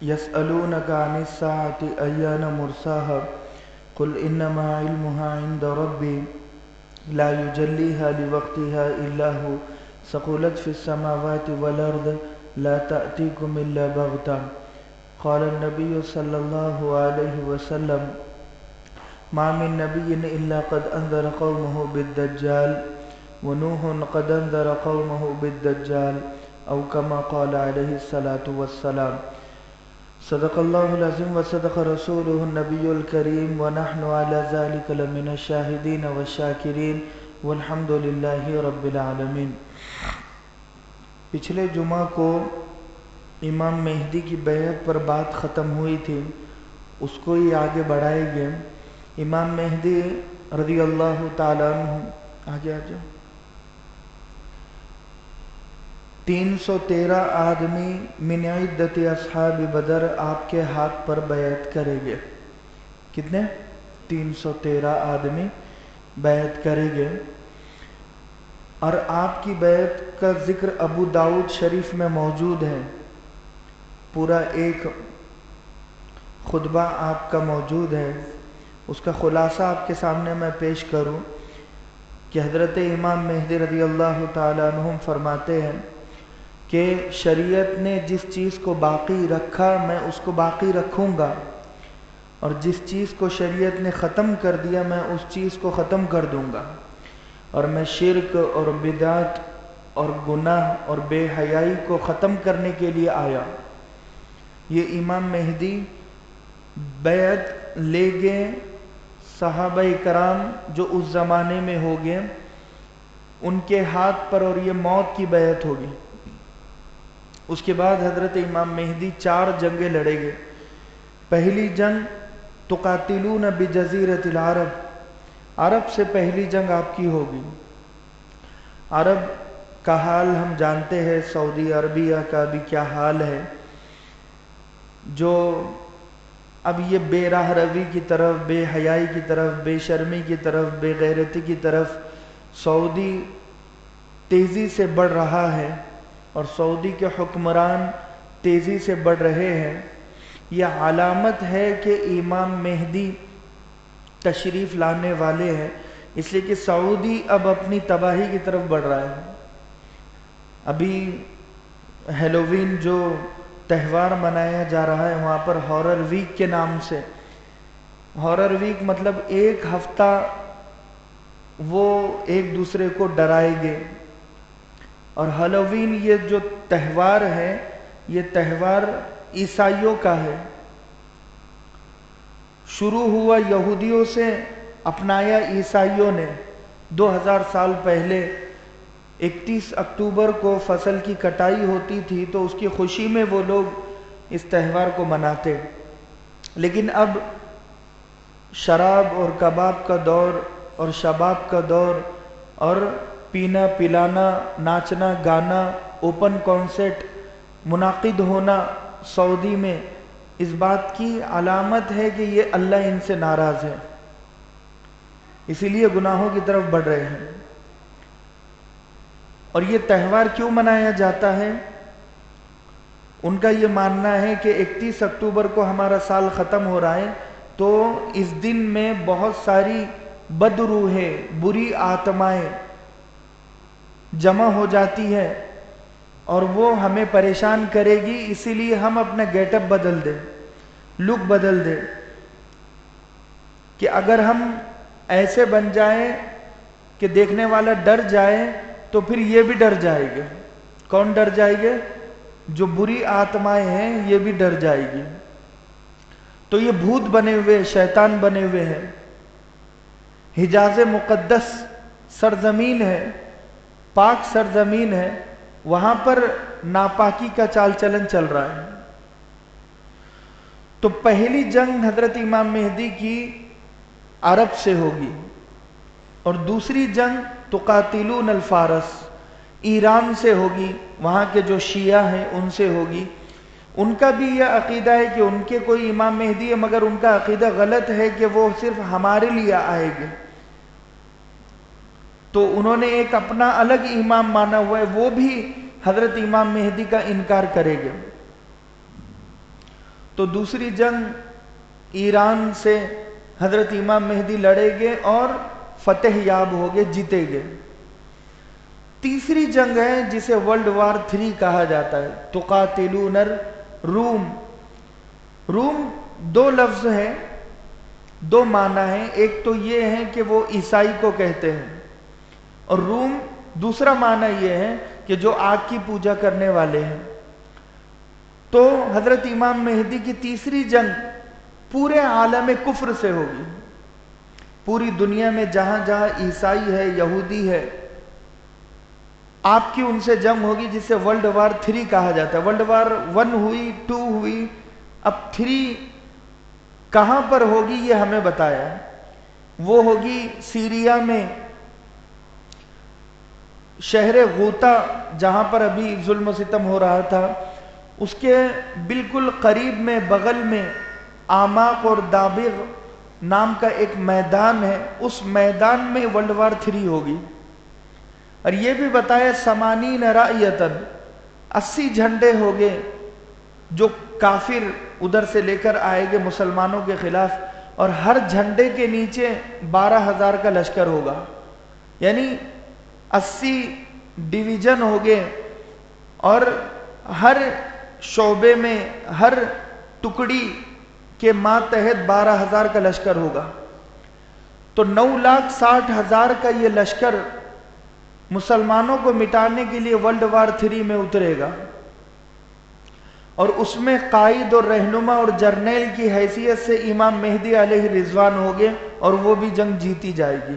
يسألونك عن الساعة أيان مرساها قل إنما علمها عند ربي لا يجليها لوقتها إلا هو ثقلت في السماوات والأرض لا تأتيكم إلا بغتة قال النبي صلى الله عليه وسلم ما من نبي إلا قد أنذر قومه بالدجال ونوح قد أنذر قومه بالدجال أو كما قال عليه الصلاة والسلام صدق الله العظيم وصدق رسوله النبي الكريم ونحن على ذلك لمن الشاهدين والشاكرين والحمد لله رب العالمين۔ پچھلے جمعہ کو امام مہدی کی بیعت پر بات ختم ہوئی تھی، اس کو ہی آگے بڑھائے گئے۔ امام مہدی رضی اللہ تعالیٰ عنہ آگے آ جاؤ۔ 313 آدمی من عدت اصحاب بدر آپ کے ہاتھ پر بیعت کریں گے۔ کتنے؟ 313 آدمی بیعت کریں گے، اور آپ کی بیعت کا ذکر ابو داؤد شریف میں موجود ہے۔ پورا ایک خطبہ آپ کا موجود ہے، اس کا خلاصہ آپ کے سامنے میں پیش کروں کہ حضرت امام مہدی رضی اللہ تعالیٰ عنہ فرماتے ہیں کہ شریعت نے جس چیز کو باقی رکھا میں اس کو باقی رکھوں گا، اور جس چیز کو شریعت نے ختم کر دیا میں اس چیز کو ختم کر دوں گا، اور میں شرک اور بدعت اور گناہ اور بے حیائی کو ختم کرنے کے لیے آیا۔ یہ امام مہدی بیعت لے گئے، صحابہ کرام جو اس زمانے میں ہو گئے ان کے ہاتھ پر، اور یہ موت کی بیعت ہوگی۔ اس کے بعد حضرت امام مہدی 4 جنگیں لڑیں گے۔ پہلی جنگ تقاتلون بجزیرۃ العرب، عرب سے پہلی جنگ آپ کی ہوگی۔ عرب کا حال ہم جانتے ہیں، سعودی عربیہ کا بھی کیا حال ہے، جو اب یہ بے راہ روی کی طرف، بے حیائی کی طرف، بے شرمی کی طرف، بے غیرتی کی طرف سعودی تیزی سے بڑھ رہا ہے، اور سعودی کے حکمران تیزی سے بڑھ رہے ہیں۔ یہ علامت ہے کہ امام مہدی تشریف لانے والے ہیں، اس لیے کہ سعودی اب اپنی تباہی کی طرف بڑھ رہا ہے۔ ابھی ہیلووین جو تہوار منایا جا رہا ہے وہاں پر ہارر ویک کے نام سے، ہارر ویک مطلب ایک ہفتہ وہ ایک دوسرے کو ڈرائیں گے، اور ہیلووین یہ جو تہوار ہے یہ تہوار عیسائیوں کا ہے، شروع ہوا یہودیوں سے، اپنایا عیسائیوں نے۔ 2000 سال پہلے 31 اکتوبر کو فصل کی کٹائی ہوتی تھی تو اس کی خوشی میں وہ لوگ اس تہوار کو مناتے، لیکن اب شراب اور کباب کا دور اور شباب کا دور، اور پینا پلانا، ناچنا گانا، اوپن کانسرٹ منعقد ہونا سعودی میں، اس بات کی علامت ہے کہ یہ اللہ ان سے ناراض ہے، اسی لیے گناہوں کی طرف بڑھ رہے ہیں۔ اور یہ تہوار کیوں منایا جاتا ہے؟ ان کا یہ ماننا ہے کہ 31 اکتوبر کو ہمارا سال ختم ہو رہا ہے، تو اس دن میں بہت ساری بد روحیں، بری آتمائیں جمع ہو جاتی ہے اور وہ ہمیں پریشان کرے گی، اسی لیے ہم اپنا گیٹ اپ بدل دیں، لک بدل دیں، کہ اگر ہم ایسے بن جائیں کہ دیکھنے والا ڈر جائے تو پھر یہ بھی ڈر جائے گا۔ کون ڈر جائے گا؟ جو بری آتمائیں ہیں یہ بھی ڈر جائے گی۔ تو یہ بھوت بنے ہوئے، شیطان بنے ہوئے ہیں۔ حجاز مقدس سرزمین ہے، پاک سرزمین ہے، وہاں پر ناپاکی کا چال چلن چل رہا ہے۔ تو پہلی جنگ حضرت امام مہدی کی عرب سے ہوگی، اور دوسری جنگ تقاتلون الفارس ایران سے ہوگی، وہاں کے جو شیعہ ہیں ان سے ہوگی۔ ان کا بھی یہ عقیدہ ہے کہ ان کے کوئی امام مہدی ہے، مگر ان کا عقیدہ غلط ہے کہ وہ صرف ہمارے لیے آئے گے، تو انہوں نے ایک اپنا الگ امام مانا ہوا ہے، وہ بھی حضرت امام مہدی کا انکار کرے گے۔ تو دوسری جنگ ایران سے حضرت امام مہدی لڑے گے اور فتح یاب ہوگے، جیتے گے۔ تیسری جنگ ہے جسے ورلڈ وار 3 کہا جاتا ہے، تقاتلون الروم۔ روم 2 لفظ ہیں، 2 معنی ہیں۔ ایک تو یہ ہے کہ وہ عیسائی کو کہتے ہیں، اور روم دوسرا معنی یہ ہے کہ جو آگ کی پوجا کرنے والے ہیں۔ تو حضرت امام مہدی کی تیسری جنگ پورے عالم کفر سے ہوگی۔ پوری دنیا میں جہاں جہاں عیسائی ہے، یہودی ہے، آپ کی ان سے جنگ ہوگی، جسے ورلڈ وار 3 کہا جاتا ہے۔ ورلڈ وار 1 ہوئی، 2 ہوئی، اب 3 کہاں پر ہوگی یہ ہمیں بتایا ہے۔ وہ ہوگی سیریا میں، شہر غوطہ جہاں پر ابھی ظلم و ستم ہو رہا تھا، اس کے بالکل قریب میں، بغل میں آماق اور دابغ نام کا ایک میدان ہے، اس میدان میں ورلڈ وار 3 ہوگی۔ اور یہ بھی بتایا 80 رایتن، 80 جھنڈے ہوگے جو کافر ادھر سے لے کر آئے گے مسلمانوں کے خلاف، اور ہر جھنڈے کے نیچے 12,000 کا لشکر ہوگا، یعنی 80 ڈویژن ہوگے، اور ہر شعبے میں، ہر ٹکڑی کے ماتحت 12,000 کا لشکر ہوگا۔ تو 9,60,000 کا یہ لشکر مسلمانوں کو مٹانے کے لیے ورلڈ وار 3 میں اترے گا، اور اس میں قائد اور رہنما اور جرنیل کی حیثیت سے امام مہدی علیہ رضوان ہوگے، اور وہ بھی جنگ جیتی جائے گی۔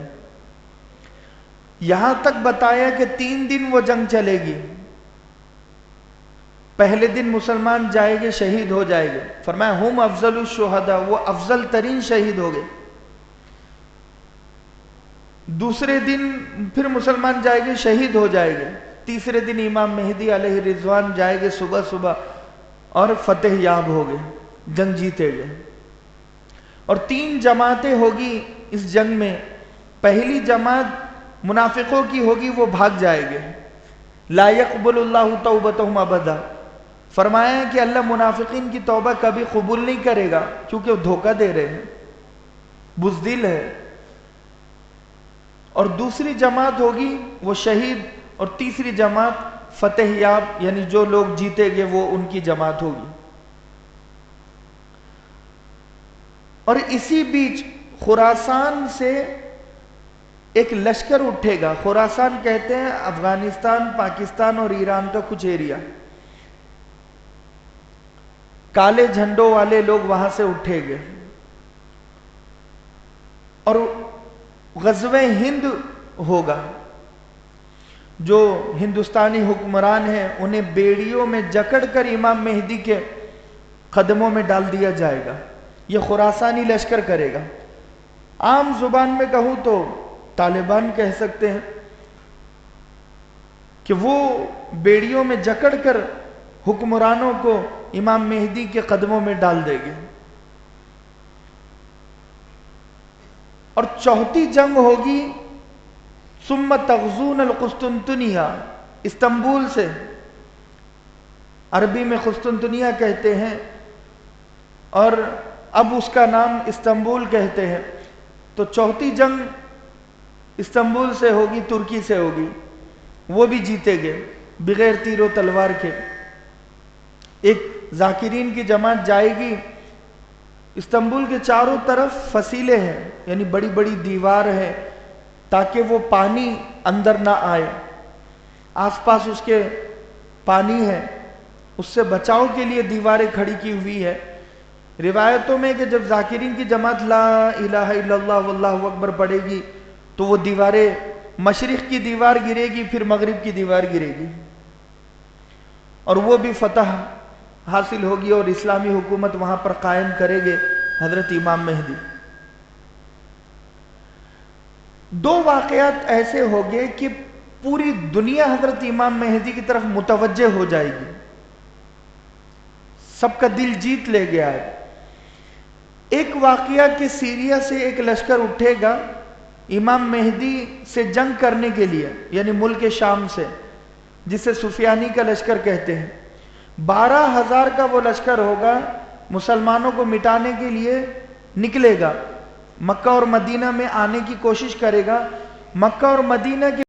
یہاں تک بتایا کہ 3 دن وہ جنگ چلے گی۔ پہلے دن مسلمان جائے گے، شہید ہو جائے گے، فرمایا ہم افضل الشہداء، وہ افضل ترین شہید ہو گئے۔ دوسرے دن پھر مسلمان جائے گے، شہید ہو جائے گے۔ تیسرے دن امام مہدی علیہ رضوان جائے گے صبح صبح، اور فتح یاب ہو گئے، جنگ جیتے گئے۔ اور 3 جماعتیں ہوگی اس جنگ میں۔ پہلی جماعت منافقوں کی ہوگی، وہ بھاگ جائے گے، لا يقبل اللہ توبتہم ابدا، فرمایا کہ اللہ منافقین کی توبہ کبھی قبول نہیں کرے گا، کیونکہ وہ دھوکہ دے رہے ہیں، بزدل ہے۔ اور دوسری جماعت ہوگی وہ شہید، اور تیسری جماعت فتح یاب، یعنی جو لوگ جیتے گے وہ ان کی جماعت ہوگی۔ اور اسی بیچ خراسان سے ایک لشکر اٹھے گا۔ خراسان کہتے ہیں افغانستان، پاکستان اور ایران کا کچھ ایریا۔ کالے جھنڈوں والے لوگ وہاں سے اٹھے گے، اور غزوہ ہند ہوگا۔ جو ہندوستانی حکمران ہیں انہیں بیڑیوں میں جکڑ کر امام مہدی کے قدموں میں ڈال دیا جائے گا، یہ خراسانی لشکر کرے گا۔ عام زبان میں کہوں تو طالبان کہہ سکتے ہیں کہ وہ بیڑیوں میں جکڑ کر حکمرانوں کو امام مہدی کے قدموں میں ڈال دے گے۔ اور چوتھی جنگ ہوگی ثم تغزون القسطنطنیہ، استنبول سے، عربی میں قسطنطنیہ کہتے ہیں اور اب اس کا نام استنبول کہتے ہیں۔ تو چوتھی جنگ استنبول سے ہوگی، ترکی سے ہوگی، وہ بھی جیتے گے بغیر تیر و تلوار کے۔ ایک ذاکرین کی جماعت جائے گی، استنبول کے چاروں طرف فصیلیں ہیں، یعنی بڑی بڑی دیوار ہے تاکہ وہ پانی اندر نہ آئے، آس پاس اس کے پانی ہے، اس سے بچاؤ کے لیے دیواریں کھڑی کی ہوئی ہے۔ روایتوں میں کہ جب ذاکرین کی جماعت لا الہ الا اللہ واللہ اکبر پڑھے گی تو وہ دیواریں، مشرق کی دیوار گرے گی، پھر مغرب کی دیوار گرے گی، اور وہ بھی فتح حاصل ہوگی، اور اسلامی حکومت وہاں پر قائم کرے گے حضرت امام مہدی۔ 2 واقعات ایسے ہو گئے کہ پوری دنیا حضرت امام مہدی کی طرف متوجہ ہو جائے گی، سب کا دل جیت لے گیا ہے۔ ایک واقعہ کہ سیریا سے ایک لشکر اٹھے گا امام مہدی سے جنگ کرنے کے لیے، یعنی ملک شام سے، جسے سفیانی کا لشکر کہتے ہیں۔ 12,000 کا وہ لشکر ہوگا، مسلمانوں کو مٹانے کے لیے نکلے گا، مکہ اور مدینہ میں آنے کی کوشش کرے گا۔ مکہ اور مدینہ کے